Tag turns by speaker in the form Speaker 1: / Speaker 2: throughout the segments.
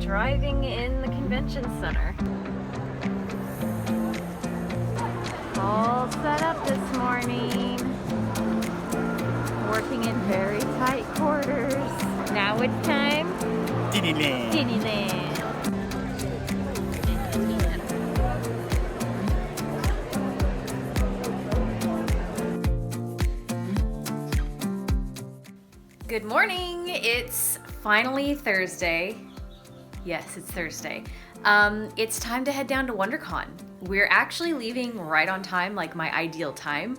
Speaker 1: Driving in the convention center. All set up this morning. Working in very tight quarters. Now it's time.
Speaker 2: Disneyland.
Speaker 1: Disneyland. Good morning. It's finally Thursday. Yes, it's Thursday. It's time to head down to WonderCon. We're actually leaving right on time. Like, my ideal time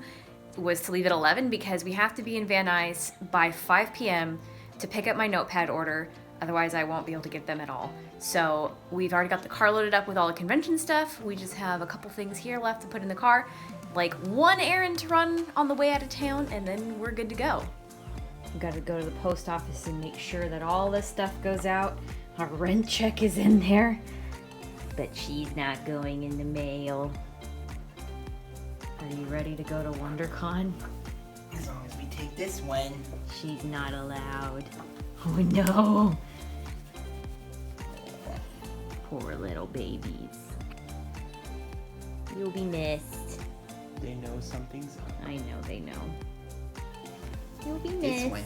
Speaker 1: was to leave at 11 because we have to be in Van Nuys by 5 p.m. to pick up my notepad order. Otherwise, I won't be able to get them at all. So we've already got the car loaded up with all the convention stuff. We just have a couple things here left to put in the car. Like one errand to run on the way out of town, and then we're good to go. We've got to go to the post office and make sure that all this stuff goes out. Our rent check is in there, but she's not going in the mail. Are you ready to go to WonderCon?
Speaker 2: As long as we take this one.
Speaker 1: She's not allowed. Oh no. Poor little babies. You'll be missed.
Speaker 2: They know something's up.
Speaker 1: I know they know. You'll be
Speaker 2: This
Speaker 1: missed.
Speaker 2: one.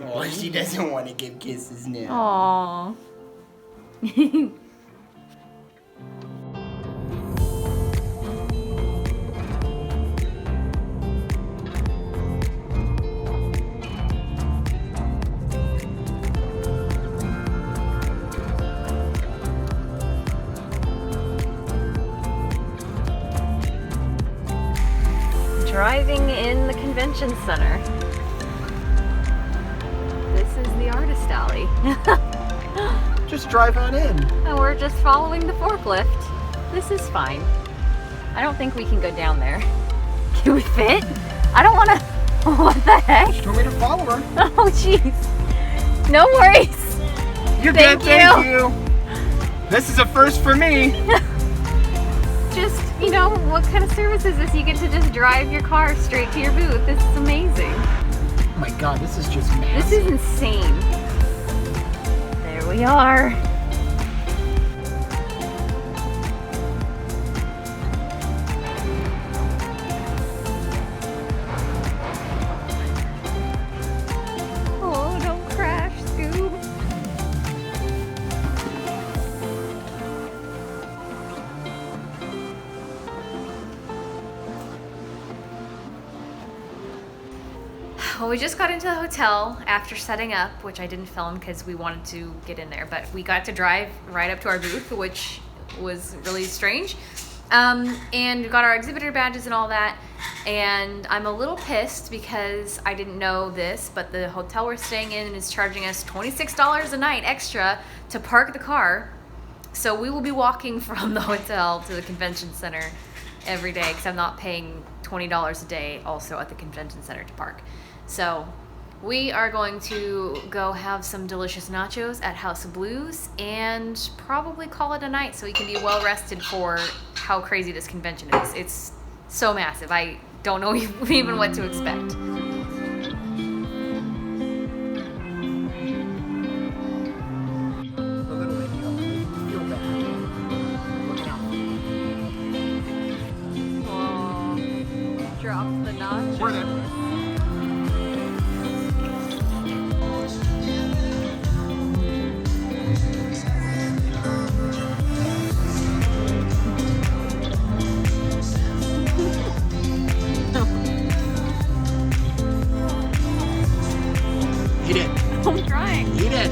Speaker 2: Oh, she doesn't want to give kisses now.
Speaker 1: Aww. Driving in the convention center. This is the Artist Alley.
Speaker 2: Just drive on in.
Speaker 1: And we're just following the forklift. This is fine. I don't think we can go down there. Can we fit? I don't want to. What the heck?
Speaker 2: She told me to follow her.
Speaker 1: Oh, jeez. No worries.
Speaker 2: You're
Speaker 1: Thank
Speaker 2: good, thank you. This is a first for me.
Speaker 1: Just, you know, what kind of service is this? You get to just drive your car straight to your booth. This is amazing.
Speaker 2: Oh my god, this is just massive.
Speaker 1: This is insane. There we are. Oh, don't crash, Scoob. Well, we just got into the hotel after setting up, which I didn't film because we wanted to get in there, but we got to drive right up to our booth, which was really strange. And we got our exhibitor badges and all that, and I'm a little pissed because I didn't know this, but the hotel we're staying in is charging us $26 a night extra to park the car. So we will be walking from the hotel to the convention center every day because I'm not paying $20 a day also at the convention center to park. So we are going to go have some delicious nachos at House of Blues and probably call it a night so we can be well rested for how crazy this convention is. It's so massive. I don't know even what to expect. Oh, dropped the nachos.
Speaker 2: We're there. Eat it.
Speaker 1: I'm trying.
Speaker 2: Eat it.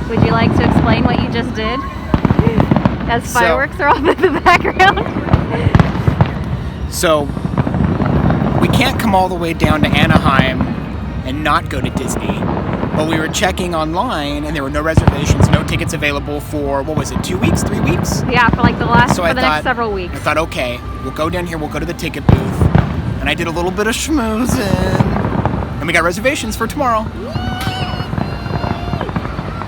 Speaker 1: Would you like to explain what you just did? As fireworks are off in the background.
Speaker 2: So, we can't come all the way down to Anaheim and not go to Disney. But we were checking online and there were no reservations, no tickets available for, what was it, 2 weeks, 3 weeks?
Speaker 1: Yeah, for like the next several weeks.
Speaker 2: I thought, okay, we'll go down here, we'll go to the ticket booth. And I did a little bit of schmoozing. And we got reservations for tomorrow.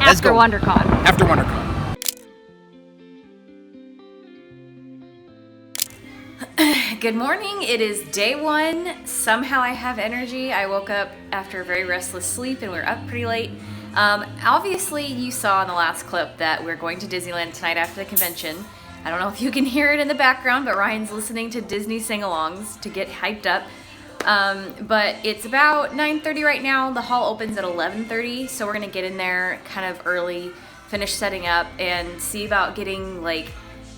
Speaker 2: Let's
Speaker 1: After
Speaker 2: go.
Speaker 1: WonderCon.
Speaker 2: After WonderCon.
Speaker 1: Good morning. It is day one. Somehow I have energy. I woke up after a very restless sleep and we're up pretty late. Obviously you saw in the last clip that we're going to Disneyland tonight after the convention. I don't know if you can hear it in the background, but Ryan's listening to Disney sing-alongs to get hyped up. But it's about 9:30 right now. The hall opens at 11:30, so we're gonna get in there kind of early, finish setting up, and see about getting like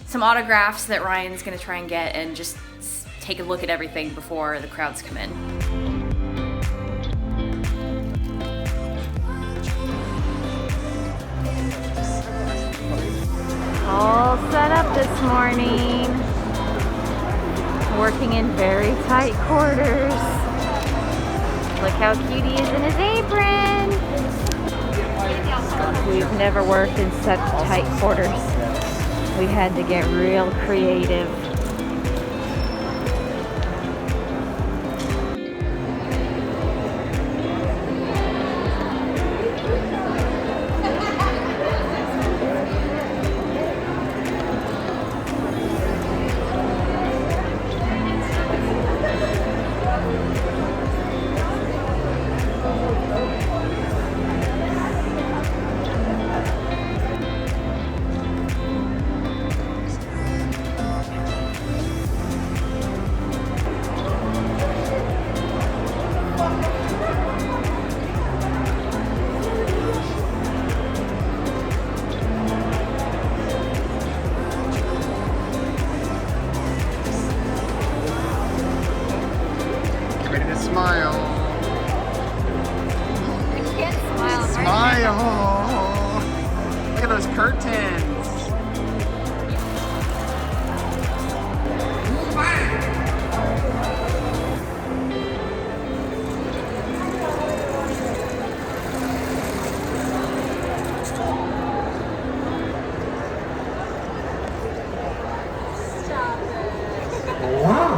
Speaker 1: some autographs that Ryan's gonna try and get, and just take a look at everything before the crowds come in. All set up this morning. Working in very tight quarters. Look how cute he is in his apron. We've never worked in such tight quarters. We had to get real creative.
Speaker 2: Smile.
Speaker 1: I can't smile.
Speaker 2: Smile. Look at those curtains. Wow.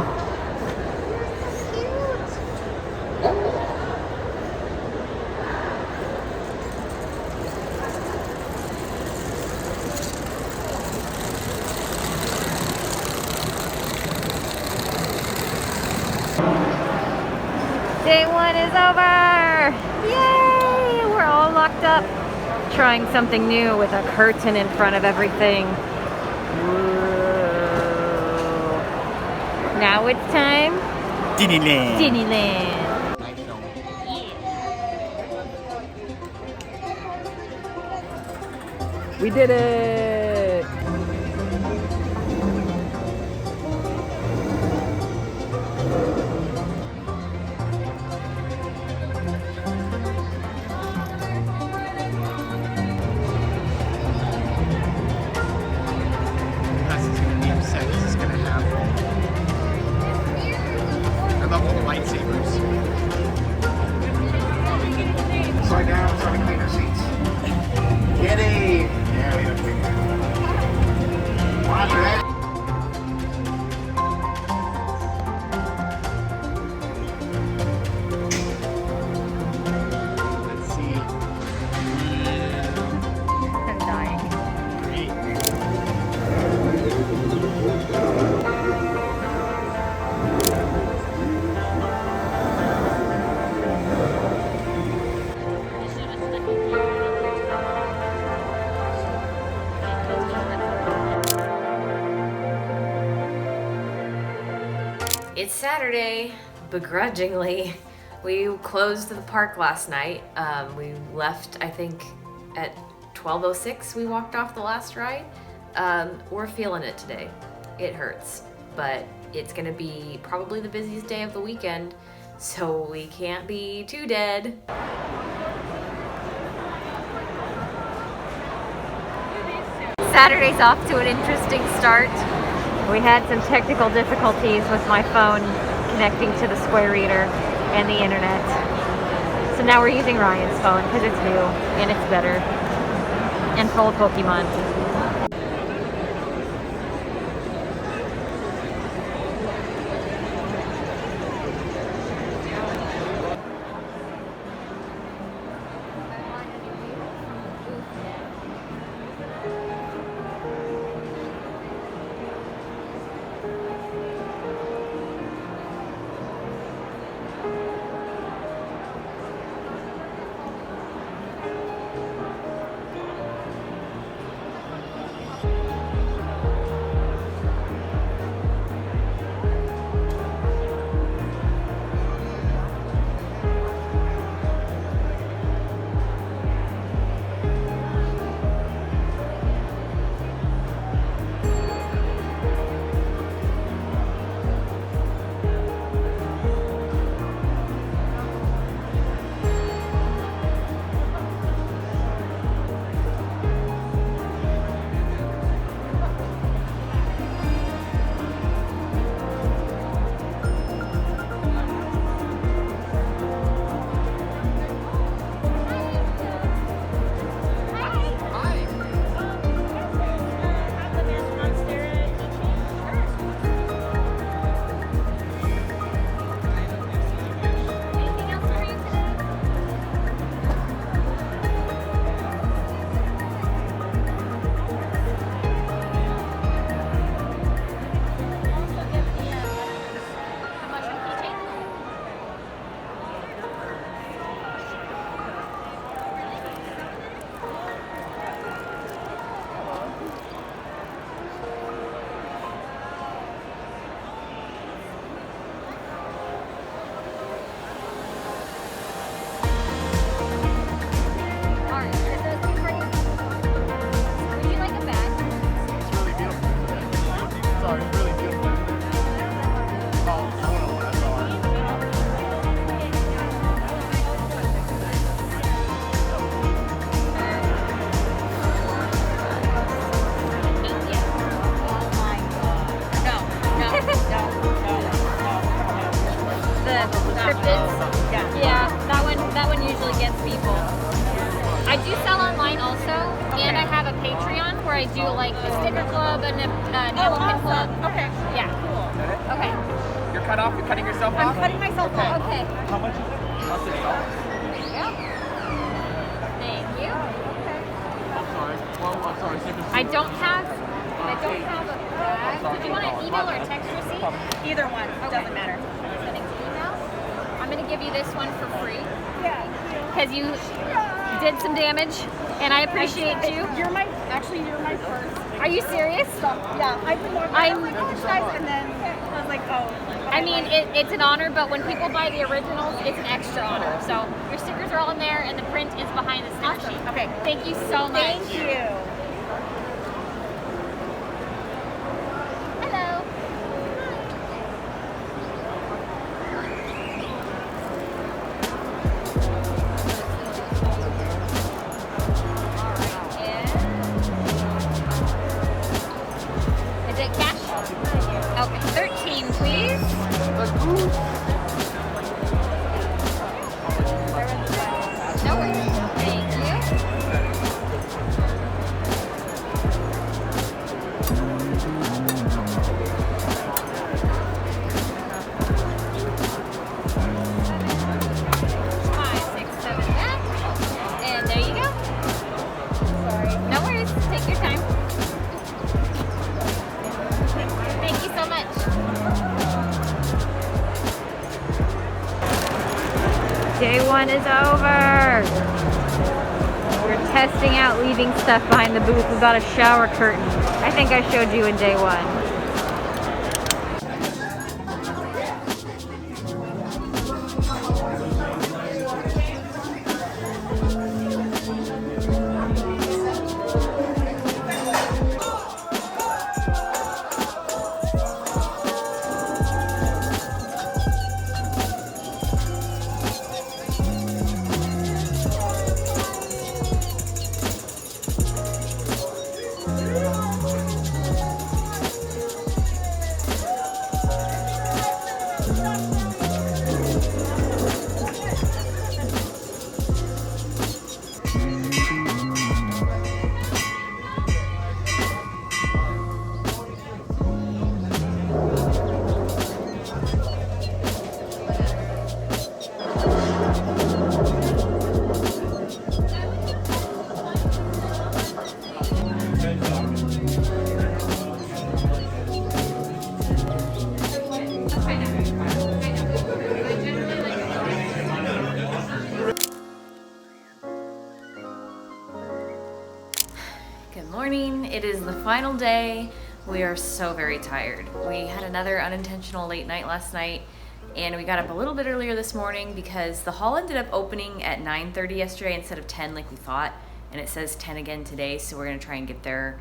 Speaker 1: Day one is over! Yay! We're all locked up. Trying something new with a curtain in front of everything. Whoa. Now it's time.
Speaker 2: Disneyland.
Speaker 1: Disneyland.
Speaker 2: We did it! Gus is gonna be upset. This is gonna happen. I love all the lightsabers.
Speaker 3: Slide down, try to clean our seats. Kitty! Yeah, we have to clean that. Roger that.
Speaker 2: Let's see.
Speaker 1: I'm dying.
Speaker 2: Great.
Speaker 1: It's Saturday, begrudgingly. We closed the park last night. We left, I think, at 12:06. We walked off the last ride. We're feeling it today. It hurts, but it's gonna be probably the busiest day of the weekend, so we can't be too dead. Saturday's off to an interesting start. We had some technical difficulties with my phone connecting to the Square Reader and the internet. So now we're using Ryan's phone because it's new and it's better and full of Pokemon. people. I do sell online also, and I have a Patreon where I do like a sticker club and a enamel pin club.
Speaker 4: Okay.
Speaker 1: Yeah.
Speaker 4: Cool.
Speaker 1: Okay.
Speaker 2: You're cut off? You're cutting yourself
Speaker 4: I'm
Speaker 2: off?
Speaker 4: cutting myself off.
Speaker 1: Okay.
Speaker 3: How much is it?
Speaker 2: I'll say $1.
Speaker 1: There you go. Thank you.
Speaker 3: I'm sorry. Well, I'm sorry.
Speaker 1: I don't have a bag. Did you want an email or a text receipt?
Speaker 4: Either one. Doesn't matter.
Speaker 1: Sending to email. I'm gonna give you this one for free
Speaker 4: Yeah.
Speaker 1: because you did some damage, and I appreciate you.
Speaker 4: You're my first.
Speaker 1: Are you serious?
Speaker 4: Yeah. I've been walking. I was like, oh, guys, and then I was like, oh.
Speaker 1: I mean, it's an honor, but when people buy the originals, it's an extra honor. So your stickers are all in there, and the print is behind the sticker
Speaker 4: Awesome.
Speaker 1: sheet.
Speaker 4: Okay.
Speaker 1: Thank you so much.
Speaker 4: Thank you.
Speaker 1: Hello. Is it cash? Okay, 13, please. No worries. Thank you. Five, six, seven, back. And there you go. Sorry. No worries. Take your time. Thank you so much. Day one is over. We're testing out leaving stuff behind the booth. We've got a shower curtain. I think I showed you in day one. Good morning. It is the final day. We are so very tired. We had another unintentional late night last night, and we got up a little bit earlier this morning because the hall ended up opening at 9:30 yesterday instead of 10 like we thought, and it says 10 again today, so we're gonna try and get there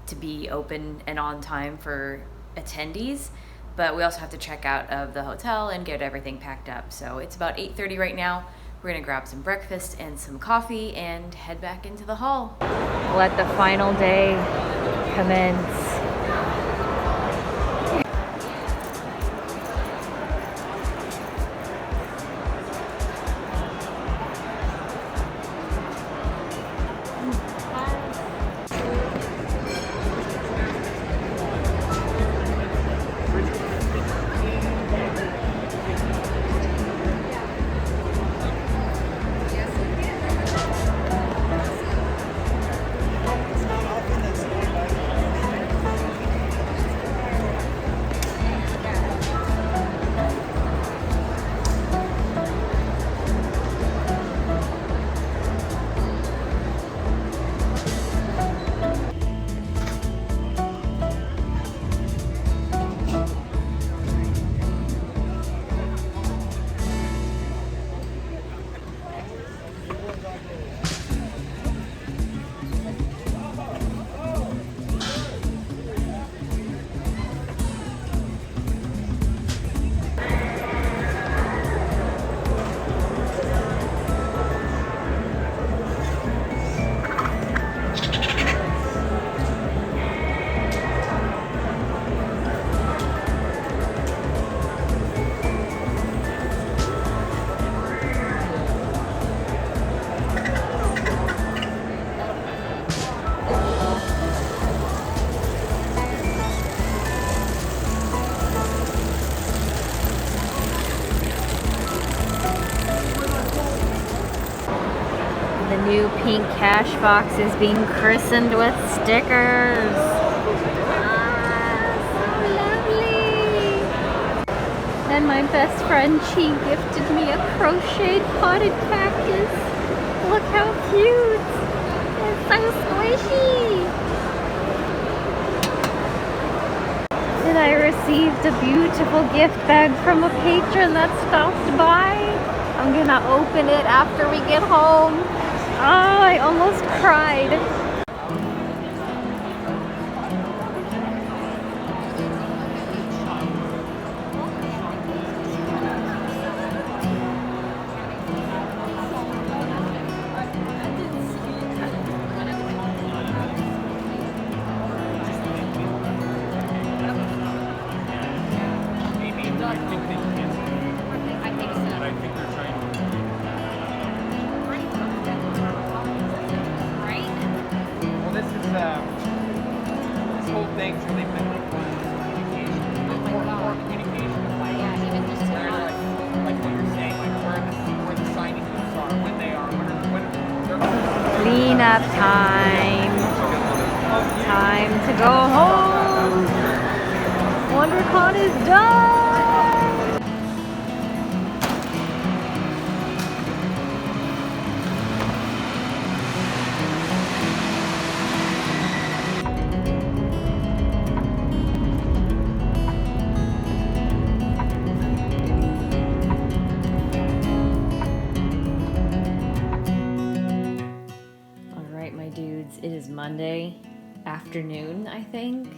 Speaker 1: to be open and on time for attendees. But we also have to check out of the hotel and get everything packed up. So it's about 8:30 right now. We're gonna grab some breakfast and some coffee and head back into the hall. Let the final day commence. new pink cash box is being christened with stickers. Ah, so lovely. And my best friend Chi gifted me a crocheted potted cactus. Look how cute. It's so squishy. And I received a beautiful gift bag from a patron that stopped by. I'm gonna open it after we get home. Oh, I almost cried.
Speaker 2: This whole thing's really been communication. More communication. Like what you're saying, like where the signing booths are, when they are, when they're
Speaker 1: Clean up time. Time to go home. WonderCon is done. It is Monday afternoon, I think.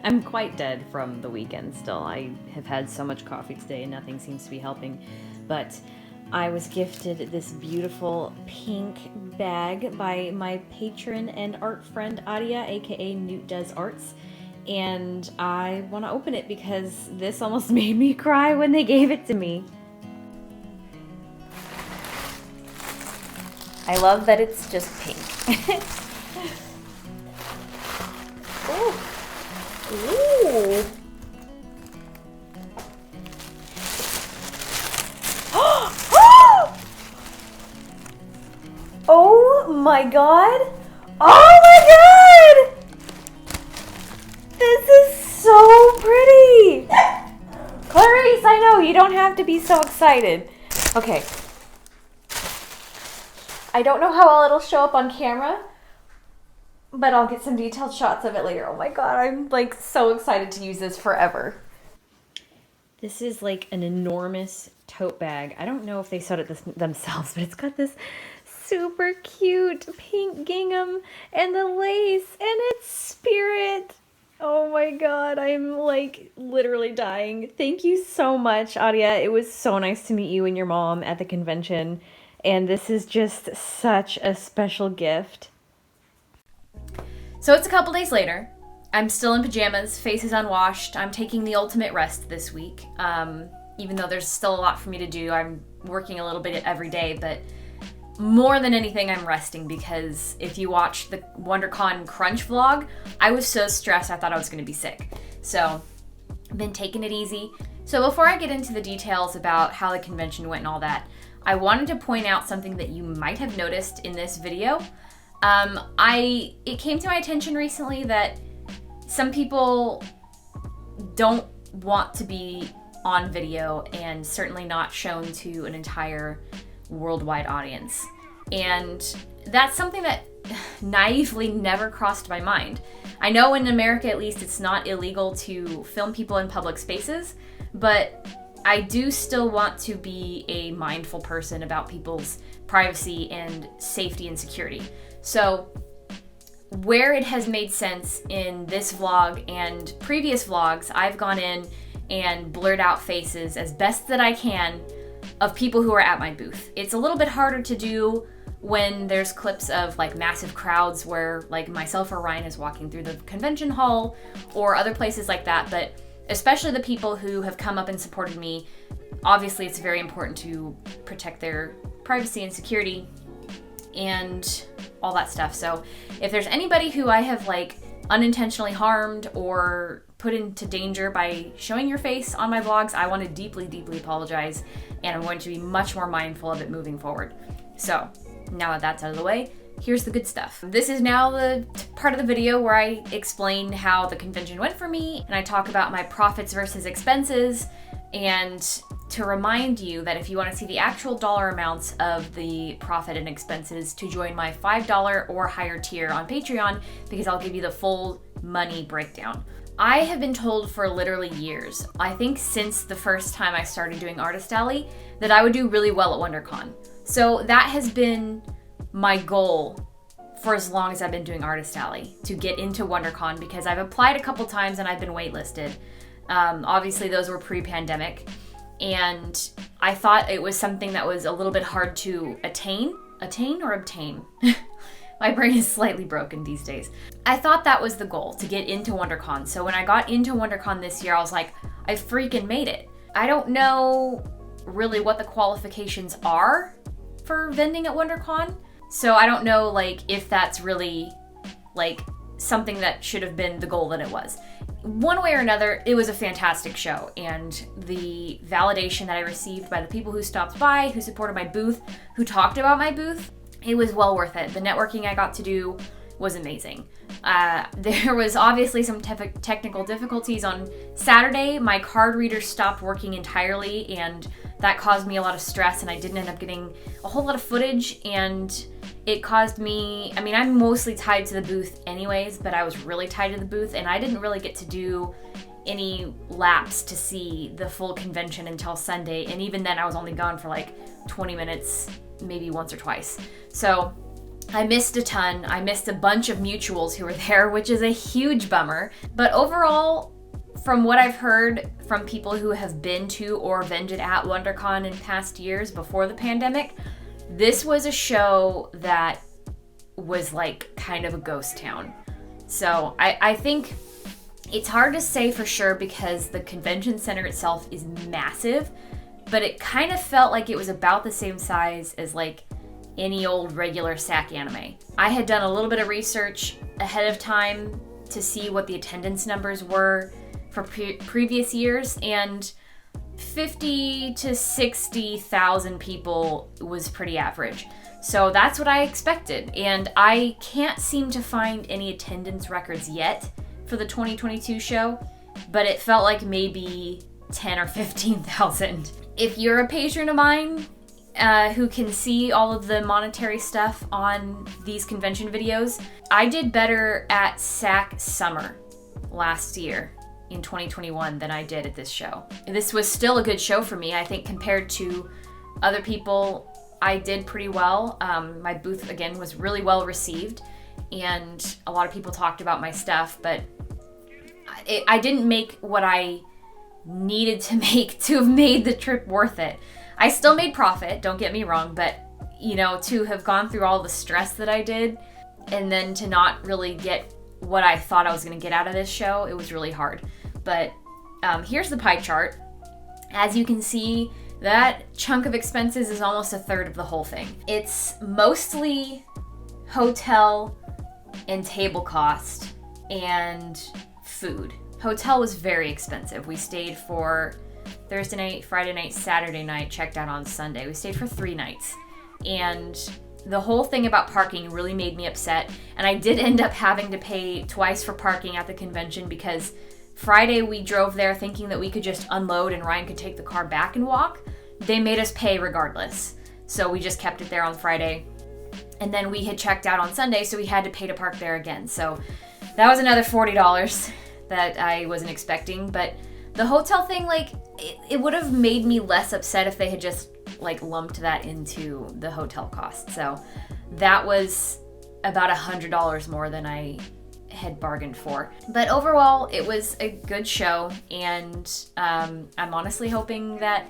Speaker 1: I'm quite dead from the weekend still. I have had so much coffee today and nothing seems to be helping. But I was gifted this beautiful pink bag by my patron and art friend Adia, aka Newt Does Arts. And I want to open it because this almost made me cry when they gave it to me. I love that it's just pink. Ooh. Oh my god! Oh my god! This is so pretty! Clarice, I know, you don't have to be so excited. Okay. I don't know how well it'll show up on camera, but I'll get some detailed shots of it later. Oh my god, I'm like so excited to use this forever. This is like an enormous tote bag. I don't know if they sewed it themselves, but it's got this super cute pink gingham and the lace and its spirit. Oh my god, I'm like literally dying. Thank you so much, Adia. It was so nice to meet you and your mom at the convention. And this is just such a special gift. So it's a couple days later. I'm still in pajamas, face is unwashed. I'm taking the ultimate rest this week. Even though there's still a lot for me to do, I'm working a little bit every day, but more than anything, I'm resting because if you watch the WonderCon Crunch vlog, I was so stressed I thought I was gonna be sick. So I've been taking it easy. So before I get into the details about how the convention went and all that, I wanted to point out something that you might have noticed in this video. It came to my attention recently that some people don't want to be on video and certainly not shown to an entire worldwide audience. And that's something that naively never crossed my mind. I know in America, at least, it's not illegal to film people in public spaces, but I do still want to be a mindful person about people's privacy and safety and security. So where it has made sense in this vlog and previous vlogs, I've gone in and blurred out faces as best that I can of people who are at my booth. It's a little bit harder to do when there's clips of like massive crowds where like myself or Ryan is walking through the convention hall or other places like that, but especially the people who have come up and supported me, obviously it's very important to protect their privacy and security and all that stuff. So if there's anybody who I have like unintentionally harmed or put into danger by showing your face on my vlogs, I want to deeply, deeply apologize, and I'm going to be much more mindful of it moving forward. So Now that that's out of the way, here's the good stuff. This is now the part of the video where I explain how the convention went for me, and I talk about my profits versus expenses, and to remind you that if you want to see the actual dollar amounts of the profit and expenses, to join my $5 or higher tier on Patreon, because I'll give you the full money breakdown. I have been told for literally years, I think since the first time I started doing Artist Alley, that I would do really well at WonderCon. So that has been my goal for as long as I've been doing Artist Alley, to get into WonderCon, because I've applied a couple times and I've been waitlisted. Obviously those were pre-pandemic, and I thought it was something that was a little bit hard to attain or obtain. My brain is slightly broken these days. I thought that was the goal, to get into WonderCon. So when I got into WonderCon this year, I was like, I freaking made it. I don't know really what the qualifications are for vending at WonderCon. So I don't know like if that's really like something that should have been the goal that it was. One way or another, it was a fantastic show, and the validation that I received by the people who stopped by, who supported my booth, who talked about my booth, it was well worth it. The networking I got to do was amazing. There was obviously some technical difficulties on Saturday. My card reader stopped working entirely, and that caused me a lot of stress, and I didn't end up getting a whole lot of footage, and it caused me, I mean, I'm mostly tied to the booth anyways, but I was really tied to the booth, and I didn't really get to do any laps to see the full convention until Sunday, and even then I was only gone for like 20 minutes, maybe once or twice. So I missed a ton. I missed a bunch of mutuals who were there, which is a huge bummer. But overall, from what I've heard from people who have been to or vended at WonderCon in past years before the pandemic, this was a show that was like kind of a ghost town. So I think it's hard to say for sure because the convention center itself is massive, but it kind of felt like it was about the same size as like any old regular SAC anime. I had done a little bit of research ahead of time to see what the attendance numbers were for previous years, and 50 to 60,000 people was pretty average. So that's what I expected, and I can't seem to find any attendance records yet for the 2022 show, but it felt like maybe 10 or 15,000. If you're a patron of mine who can see all of the monetary stuff on these convention videos, I did better at SAC Summer last year in 2021 than I did at this show. This was still a good show for me. I think compared to other people, I did pretty well. My booth, again, was really well received, and a lot of people talked about my stuff, but I didn't make what I needed to make to have made the trip worth it. I still made profit, don't get me wrong, but you know, to have gone through all the stress that I did and then to not really get what I thought I was going to get out of this show, it was really hard. But here's the pie chart. As you can see, that chunk of expenses is almost a third of the whole thing. It's mostly hotel and table cost and food. Hotel was very expensive. We stayed for Thursday night, Friday night, Saturday night, checked out on Sunday. We stayed for 3 nights. And the whole thing about parking really made me upset. And I did end up having to pay twice for parking at the convention because Friday we drove there thinking that we could just unload and Ryan could take the car back and walk. They made us pay regardless. So we just kept it there on Friday. And then we had checked out on Sunday, so we had to pay to park there again. So that was another $40 that I wasn't expecting. But the hotel thing, like, it would have made me less upset if they had just like lumped that into the hotel cost. So that was about $100 more than I had bargained for. But overall, it was a good show, and I'm honestly hoping that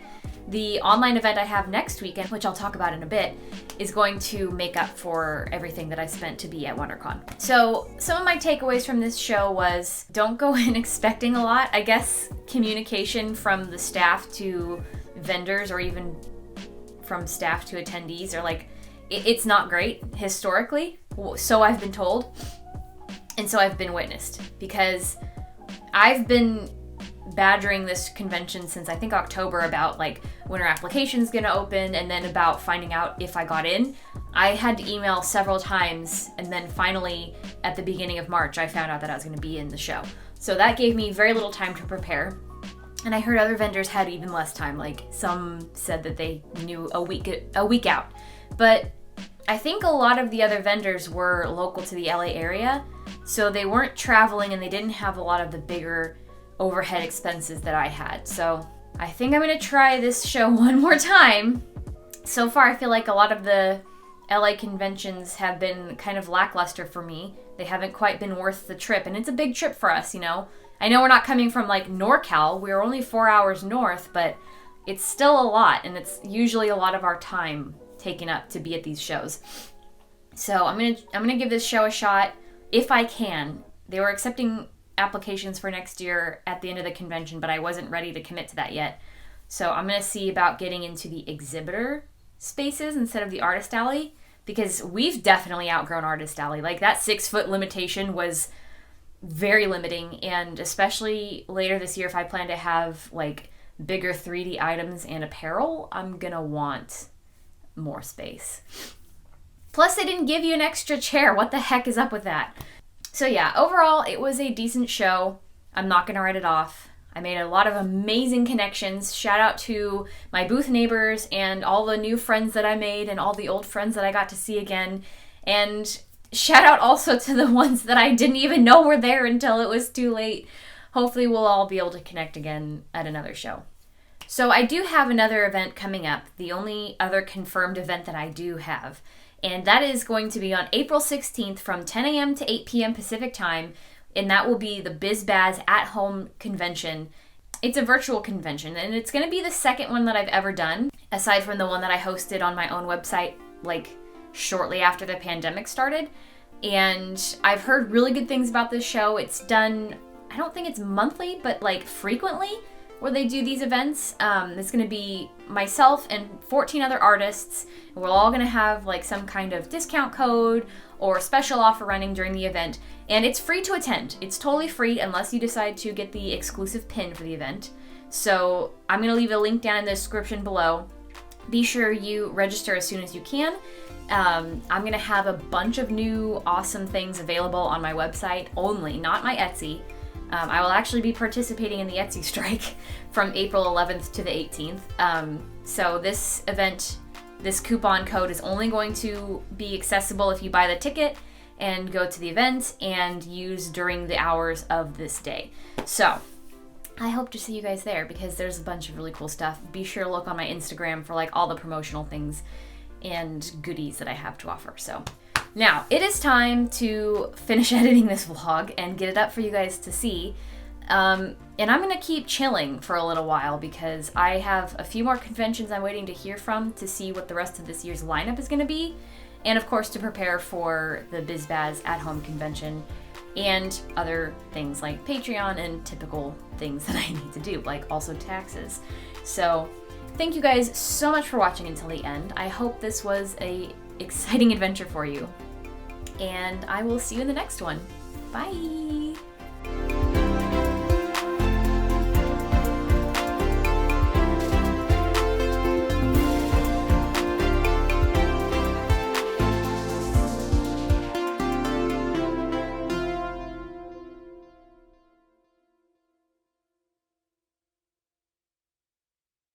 Speaker 1: the online event I have next weekend, which I'll talk about in a bit, is going to make up for everything that I spent to be at WonderCon. So some of my takeaways from this show was, don't go in expecting a lot. I guess communication from the staff to vendors, or even from staff to attendees, are like, it's not great historically. So I've been told, and so I've been witnessed, because I've been badgering this convention since I think October about like when our application's gonna open, and then about finding out if I got in. I had to email several times, and then finally at the beginning of March I found out that I was going to be in the show. So that gave me very little time to prepare. And I heard other vendors had even less time. Like some said that they knew a week out. But I think a lot of the other vendors were local to the LA area, so they weren't traveling and they didn't have a lot of the bigger overhead expenses that I had. So I think I'm gonna try this show one more time. So far I feel like a lot of the LA conventions have been kind of lackluster for me. They haven't quite been worth the trip, and it's a big trip for us, you know. I know we're not coming from like NorCal, we're only 4 hours north, but it's still a lot, and it's usually a lot of our time taken up to be at these shows. So I'm gonna give this show a shot if I can. They were accepting applications for next year at the end of the convention, but I wasn't ready to commit to that yet. So I'm gonna see about getting into the exhibitor spaces instead of the Artist Alley, because we've definitely outgrown Artist Alley. Like that 6 foot limitation was very limiting, and especially later this year if I plan to have like bigger 3D items and apparel, I'm gonna want more space. Plus they didn't give you an extra chair. What the heck is up with that? So yeah, overall it was a decent show. I'm not gonna write it off. I made a lot of amazing connections. Shout out to my booth neighbors and all the new friends that I made and all the old friends that I got to see again. And shout out also to the ones that I didn't even know were there until it was too late. Hopefully we'll all be able to connect again at another show. So I do have another event coming up, the only other confirmed event that I do have. And that is going to be on April 16th from 10 a.m. to 8 p.m. Pacific time. And that will be the BizBaz at-home convention. It's a virtual convention, and it's going to be the second one that I've ever done, aside from the one that I hosted on my own website, like shortly after the pandemic started. And I've heard really good things about this show. It's done, I don't think it's monthly, but like frequently where they do these events. It's going to be myself and 14 other artists. And we're all going to have like some kind of discount code or special offer running during the event. And it's free to attend. It's totally free unless you decide to get the exclusive pin for the event. So I'm going to leave a link down in the description below. Be sure you register as soon as you can. I'm going to have a bunch of new awesome things available on my website only, not my Etsy. I will actually be participating in the Etsy strike from April 11th to the 18th. So this event, this coupon code is only going to be accessible if you buy the ticket and go to the event and use during the hours of this day. So I hope to see you guys there because there's a bunch of really cool stuff. Be sure to look on my Instagram for like all the promotional things and goodies that I have to offer. So now it is time to finish editing this vlog and get it up for you guys to see. And I'm gonna keep chilling for a little while because I have a few more conventions I'm waiting to hear from to see what the rest of this year's lineup is gonna be. And of course to prepare for the BizBaz at-home convention and other things like Patreon and typical things that I need to do, like also taxes. So thank you guys so much for watching until the end. I hope this was a exciting adventure for you. And I will see you in the next one. Bye!